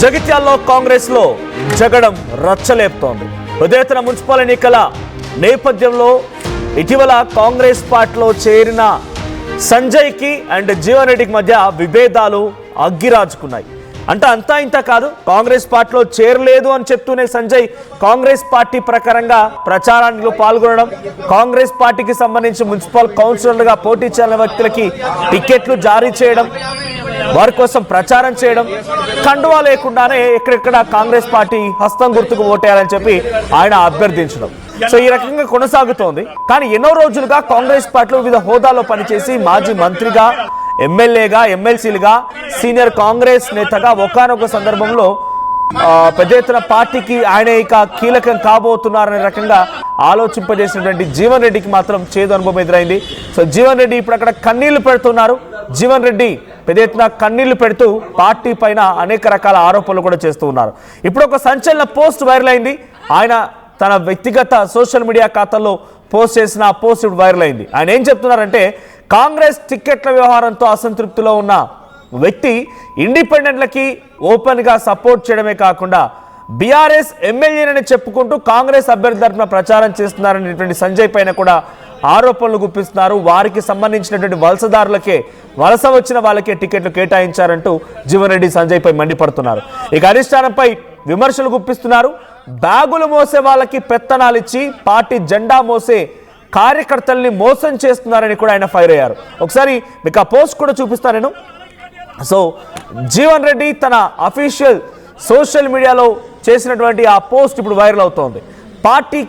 జగిత్యాల్లో కాంగ్రెస్ లో జగడం రచ్చలేపుతోంది. ఉదయతన మున్సిపల్ ఎన్నికల నేపథ్యంలో ఇటీవల కాంగ్రెస్ పార్టీలో చేరిన సంజయ్ కి అండ్ జీవన్ రెడ్డికి మధ్య విభేదాలు అగ్గిరాజుకున్నాయి. అంటే అంతా ఇంత కాదు, కాంగ్రెస్ పార్టీలో చేరలేదు అని చెప్తూనే సంజయ్ కాంగ్రెస్ పార్టీ ప్రకారంగా ప్రచారానికి పాల్గొనడం, కాంగ్రెస్ పార్టీకి సంబంధించి మున్సిపల్ కౌన్సిలర్లుగా పోటీ చేయాలని వ్యక్తులకి టికెట్లు జారీ చేయడం, వారి కోసం ప్రచారం చేయడం, కండువా లేకుండానే ఎక్కడెక్కడ కాంగ్రెస్ పార్టీ హస్తం గుర్తుకు ఓటేయాలని చెప్పి ఆయన అభ్యర్థించడం. సో ఈ రకంగా కొనసాగుతోంది. కానీ ఎన్నో రోజులుగా కాంగ్రెస్ పార్టీలో వివిధ హోదాలో పనిచేసి మాజీ మంత్రిగా, ఎమ్మెల్యేగా, ఎమ్మెల్సీలుగా, సీనియర్ కాంగ్రెస్ నేతగా ఒకానొక సందర్భంలో పెద్ద ఎత్తున పార్టీకి ఆయన ఇక కీలకం కాబోతున్నారనే రకంగా ఆలోచింపజేసినటువంటి జీవన్ రెడ్డికి మాత్రం చేదు అనుభవం ఎదురైంది. సో జీవన్ రెడ్డి ఇప్పుడు అక్కడ కన్నీళ్లు పెడుతున్నారు. జీవన్ రెడ్డి పెద్ద ఎత్తున కన్నీళ్లు పెడుతూ పార్టీ పైన అనేక రకాల ఆరోపణలు కూడా చేస్తూ ఉన్నారు. ఇప్పుడు ఒక సంచలన పోస్ట్ వైరల్ అయింది. ఆయన తన వ్యక్తిగత సోషల్ మీడియా ఖాతాలో పోస్ట్ చేసిన ఆ పోస్ట్ ఇప్పుడు వైరల్ అయింది. ఆయన ఏం చెప్తున్నారంటే, కాంగ్రెస్ టికెట్ల వ్యవహారంతో అసంతృప్తిలో ఉన్న వ్యక్తి ఇండిపెండెంట్లకి ఓపెన్గా సపోర్ట్ చేయడమే కాకుండా బీఆర్ఎస్ ఎమ్మెల్యేనని చెప్పుకుంటూ కాంగ్రెస్ అభ్యర్థి తరఫున ప్రచారం చేస్తున్నారనేటువంటి సంజయ్ పైన కూడా ఆరోపణలు గుప్పిస్తున్నారు. వారికి సంబంధించినటువంటి వలసదారులకే, వలస వచ్చిన వాళ్ళకే టికెట్లు కేటాయించారంటూ జీవన్ రెడ్డి సంజయ్ పై మండిపడుతున్నారు. ఇక అధిష్టానంపై విమర్శలు గుప్పిస్తున్నారు. బ్యాగులు మోసే వాళ్ళకి పెత్తనాలు ఇచ్చి పార్టీ జెండా మోసే కార్యకర్తల్ని మోసం చేస్తున్నారని కూడా ఆయన ఫైర్ అయ్యారు. ఒకసారి మీకు ఆ పోస్ట్ కూడా చూపిస్తాను నేను. సో జీవన్ రెడ్డి తన అఫీషియల్ సోషల్ మీడియాలో చేసినటువంటి ఆ పోస్ట్ ఇప్పుడు వైరల్ అవుతోంది. పార్టీ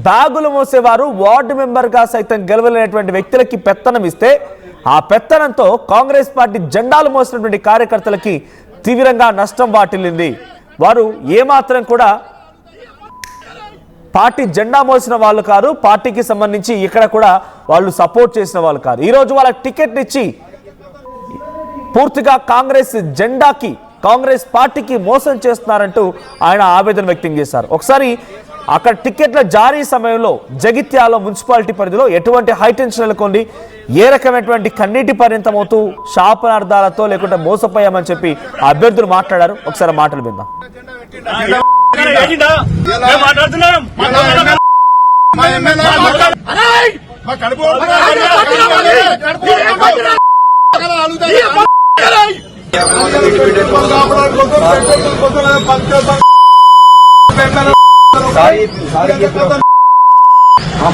బ్యాగులు మోసేవారు వార్డు మెంబర్గా సైతం గెలవలేనటువంటి వ్యక్తులకి పెత్తనం ఇస్తే, ఆ పెత్తనంతో కాంగ్రెస్ పార్టీ జెండాలు మోసినటువంటి కార్యకర్తలకి తీవ్రంగా నష్టం వాటిల్లింది. వారు ఏమాత్రం కూడా పార్టీ జెండా మోసిన వాళ్ళు కాదు, పార్టీకి సంబంధించి ఇక్కడ కూడా వాళ్ళు సపోర్ట్ చేసిన వాళ్ళు కాదు. ఈరోజు వాళ్ళకి టికెట్ ఇచ్చి పూర్తిగా కాంగ్రెస్ జెండాకి, కాంగ్రెస్ పార్టీకి మోసం చేస్తున్నారంటూ ఆయన ఆవేదన వ్యక్తం చేశారు. ఒకసారి అక్కడ టికెట్ల జారీ సమయంలో జగిత్యాల మున్సిపాలిటీ పరిధిలో ఎటువంటి హైటెన్షన్ నెలకొంది, ఏ రకమైనటువంటి కన్నీటి పరిణతమవుతూ శాపనార్థాలతో లేకుంటే మోసపోయామని చెప్పి ఆ అభ్యర్థులు మాట్లాడారు. ఒకసారి మాటలు విందాం.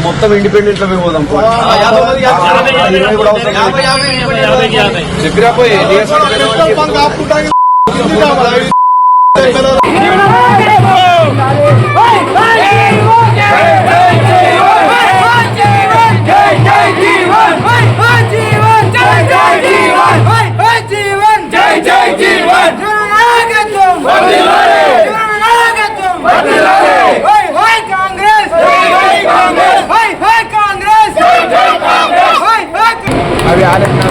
మొత్తం ఇండిపెండెంట్ లో మేము పోదాం చెప్పిరాపోయి అవి ఆలోచన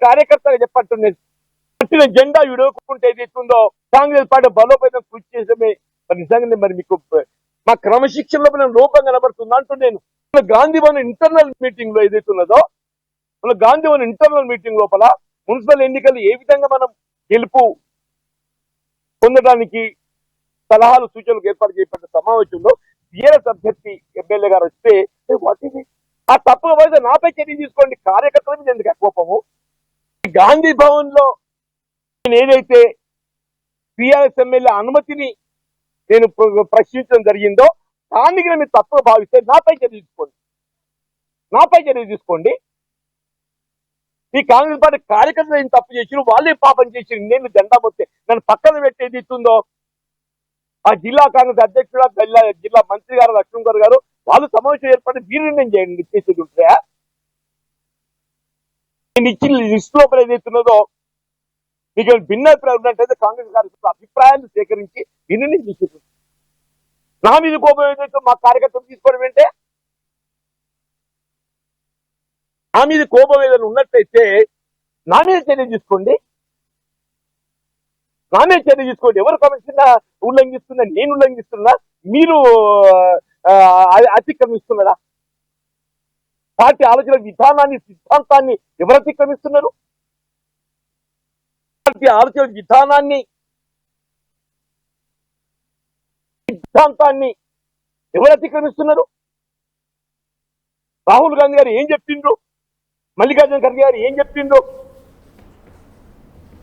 కార్యకర్తగా చెప్పట్టున్నది. పట్టిన జెండా విడవకుంటే ఏదైతుందో కాంగ్రెస్ పార్టీ బలోపేతం కృషి చేసే మరి నిజంగానే మరి మీకు మా క్రమశిక్షణలో మనం లోపం కనబడుతుంది అంటూ నేను గాంధీ భవన్ ఇంటర్నల్ మీటింగ్ లో ఏదైతున్నదో, మన గాంధీ భవన్ ఇంటర్నల్ మీటింగ్ లోపల మున్సిపల్ ఎన్నికలు ఏ విధంగా మనం గెలుపు పొందడానికి సలహాలు సూచనలు ఏర్పాటు చేయబడ్డ సమావేశంలో టీఆర్ఎస్ అభ్యర్థి ఎమ్మెల్యే గారు వస్తే ఆ తప్పుగా పోతే నాపై చర్య తీసుకోండి, కార్యకర్తల మీద ఎందుకు కోపము? గాంధీ భవన్ లో నేను ఏదైతే టీఆర్ఎస్ ఎమ్మెల్యే అనుమతిని నేను ప్రశ్నించడం జరిగిందో దానికి మీరు తప్పుగా భావిస్తే నాపై చర్య తీసుకోండి, నాపై చర్య తీసుకోండి. ఈ కాంగ్రెస్ పార్టీ కార్యకర్తలు ఏం తప్పు చేసిరు, వాళ్ళే పాపం చేసిరు, నేను జెండా మొత్తే నన్ను పక్కన పెట్టేది ఇస్తుందో ఆ జిల్లా కాంగ్రెస్ అధ్యక్షుడు, జిల్లా మంత్రి గారు లక్ష్మణ్ గారు వాళ్ళు సమావేశం ఏర్పడి నిర్ణయం చేయండి చేసేది ఉంటాయా? నేను ఇచ్చిన లిస్ట్ లోపల ఏదైతున్నదో మీకు భిన్నాభిప్రాయం ఉన్నట్టయితే కాంగ్రెస్ కార్యకర్తల అభిప్రాయాలు సేకరించి నిర్ణయం తీసుకుంటుంది. నా మీద కోపం ఏదైతే మా కార్యకర్తలు తీసుకోవడం ఏంటే, నా మీద కోపం ఏదైనా ఉన్నట్లయితే నా మీద చర్య తీసుకోండి, నా మీద చర్య తీసుకోండి. ఎవరు కమిషన్ ఉల్లంఘిస్తున్నా, నేను ఉల్లంఘిస్తున్నా, మీరు అతిక్రమిస్తున్నారా? పార్టీ ఆలోచన విధానాన్ని, సిద్ధాంతాన్ని ఎవరు అతిక్రమిస్తున్నారు? పార్టీ ఆలోచన విధానాన్ని, సిద్ధాంతాన్ని ఎవరు అతిక్రమిస్తున్నారు? రాహుల్ గాంధీ గారు ఏం చెప్పిండ్రు, మల్లికార్జున ఖర్గే గారు ఏం చెప్పిండ్రు?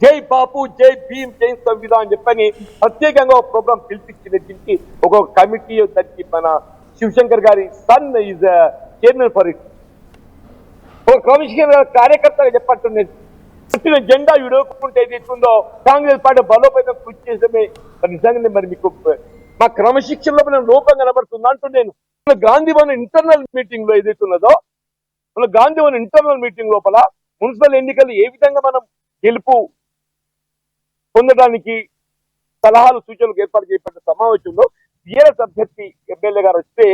జై బాపు, జై భీమ్, జై సంవిధాన్ అని చెప్పని ప్రత్యేకంగా ఒక ప్రోగ్రామ్ పిలిపించింది. దీనికి ఒక కమిటీ, దానికి మన శివశంకర్ గారి son is chairman for it. ఒక కమిషన్ కార్యకర్తగా చెప్పట్టు పుట్టిన జెండా విడవకుంటే ఏదైతుందో కాంగ్రెస్ పార్టీ బలోపేతం కృషి చేసే నిజంగానే మరి మీకు మా క్రమశిక్షణలో మనం లోపం కనబడుతుంది అంటూ నేను గాంధీ భవన్ ఇంటర్నల్ మీటింగ్ లో ఏదైతున్నదో, గాంధీ భవన్ ఇంటర్నల్ మీటింగ్ లోపల మున్సిపల్ ఎన్నికలు ఏ విధంగా మనం గెలుపు పొందడానికి సలహాలు సూచనలు ఏర్పాటు చేయబడ్డ సమావేశంలో టీఆర్ఎస్ అభ్యర్థి ఎమ్మెల్యే గారు వస్తే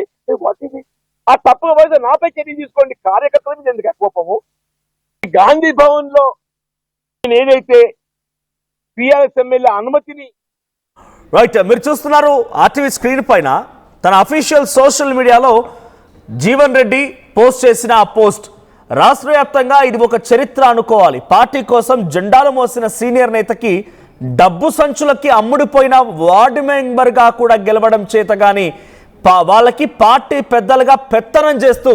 వాటిని ఆ తప్పుగా పోతే నాపై చర్య తీసుకోండి. కార్యకర్తల మీద ఎందుకు కోపము? గాంధీ భవన్ లో ఏదైతే టీఆర్ఎస్ ఎమ్మెల్యే అనుమతిని రైట్, మీరు చూస్తున్నారు ఆర్టీవీ స్క్రీన్ పైన తన అఫీషియల్ సోషల్ మీడియాలో జీవన్ రెడ్డి పోస్ట్ చేసిన ఆ పోస్ట్ రాష్ట్ర వ్యాప్తంగా ఇది ఒక చరిత్ర అనుకోవాలి. పార్టీ కోసం జెండాలు మోసిన సీనియర్ నేతకి డబ్బు సంచులకి అమ్ముడిపోయిన వార్డు మెంబర్గా కూడా గెలవడం చేత కానీ వాళ్ళకి పార్టీ పెద్దలుగా పెత్తనం చేస్తూ,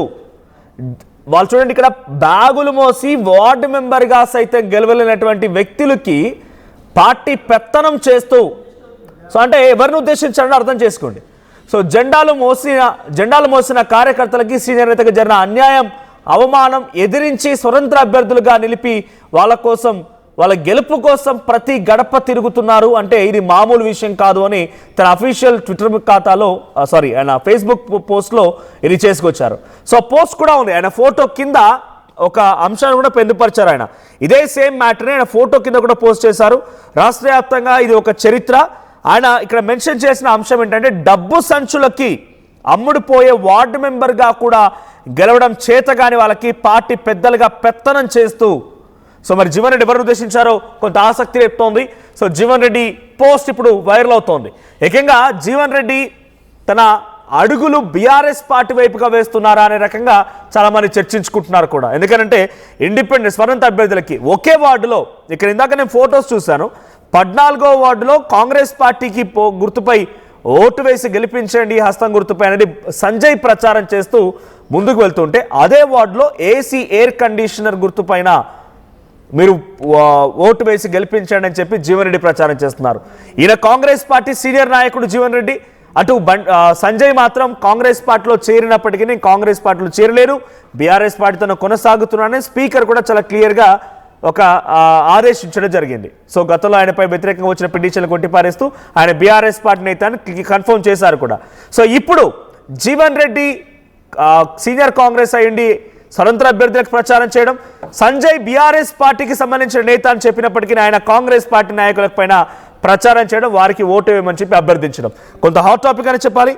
వాళ్ళు చూడండి ఇక్కడ బ్యాగులు మోసి వార్డు మెంబర్గా సైతం గెలవలేనటువంటి వ్యక్తులకి పార్టీ పెత్తనం చేస్తూ, సో అంటే ఎవరిని ఉద్దేశించాలని అర్థం చేసుకోండి. సో జెండాలు మోసిన కార్యకర్తలకి సీనియర్ నేతకు జరిగిన అన్యాయం, అవమానం ఎదిరించి స్వతంత్ర అభ్యర్థులుగా నిలిపి వాళ్ళ గెలుపు కోసం ప్రతి గడప తిరుగుతున్నారు అంటే ఇది మామూలు విషయం కాదు అని తన అఫీషియల్ ట్విట్టర్ ఖాతాలో ఆయన ఫేస్బుక్ పోస్ట్లో ఇది చేసుకొచ్చారు. సో పోస్ట్ కూడా ఉంది, ఆయన ఫోటో కింద ఒక అంశాన్ని కూడా పొందుపరిచారు. ఆయన ఇదే సేమ్ మ్యాటర్ని ఆయన ఫోటో కింద కూడా పోస్ట్ చేశారు. రాష్ట్ర వ్యాప్తంగా ఇది ఒక చరిత్ర. ఆయన ఇక్కడ మెన్షన్ చేసిన అంశం ఏంటంటే డబ్బు సంచులకి అమ్ముడుపోయే వార్డు మెంబర్గా కూడా గెలవడం చేతగాని వాళ్ళకి పార్టీ పెద్దలుగా పెత్తనం చేస్తూ, సో మరి జీవన్ రెడ్డి ఎవరిని ఉద్దేశించారో కొంత ఆసక్తి రేపుతోంది. సో జీవన్ రెడ్డి పోస్ట్ ఇప్పుడు వైరల్ అవుతోంది. ఏకంగా జీవన్ రెడ్డి తన అడుగులు బీఆర్ఎస్ పార్టీ వైపుగా వేస్తున్నారా అనే రకంగా చాలా మంది చర్చించుకుంటున్నారు కూడా. ఎందుకంటే ఇండిపెండెంట్ స్వతంత్ర అభ్యర్థులకి ఒకే వార్డులో, ఇక్కడ ఇందాక నేను ఫొటోస్ చూశాను, 14వ వార్డులో కాంగ్రెస్ పార్టీకి గుర్తుపై ఓటు వేసి గెలిపించండి హస్తం గుర్తుపై అనేది సంజయ్ ప్రచారం చేస్తూ ముందుకు వెళ్తుంటే, అదే వార్డులో ఏసీ ఎయిర్ కండిషనర్ గుర్తుపైన మీరు ఓటు వేసి గెలిపించండి అని చెప్పి జీవన్ రెడ్డి ప్రచారం చేస్తున్నారు. ఈయన కాంగ్రెస్ పార్టీ సీనియర్ నాయకుడు జీవన్ రెడ్డి, అటు సంజయ్ మాత్రం కాంగ్రెస్ పార్టీలో చేరినప్పటికీ నేను కాంగ్రెస్ పార్టీలో చేరలేను, బీఆర్ఎస్ పార్టీతో కొనసాగుతున్నానని స్పీకర్ కూడా చాలా క్లియర్గా ఒక ఆదేశించడం జరిగింది. సో గతంలో ఆయనపై వ్యతిరేకంగా వచ్చిన పిటిషన్లు కొట్టిపారేస్తూ ఆయన బీఆర్ఎస్ పార్టీ నేతని కన్ఫర్మ్ చేశారు కూడా. సో ఇప్పుడు జీవన్ రెడ్డి సీనియర్ కాంగ్రెస్ అయ్యండి స్వతంత్ర అభ్యర్థులకు ప్రచారం చేయడం, సంజయ్ బీఆర్ఎస్ పార్టీకి సంబంధించిన నేత అని చెప్పినప్పటికీ ఆయన కాంగ్రెస్ పార్టీ నాయకుల పైన ప్రచారం చేయడం, వారికి ఓటు వేయమని చెప్పి అభ్యర్థించడం కొంత హాట్ టాపిక్ అని చెప్పాలి.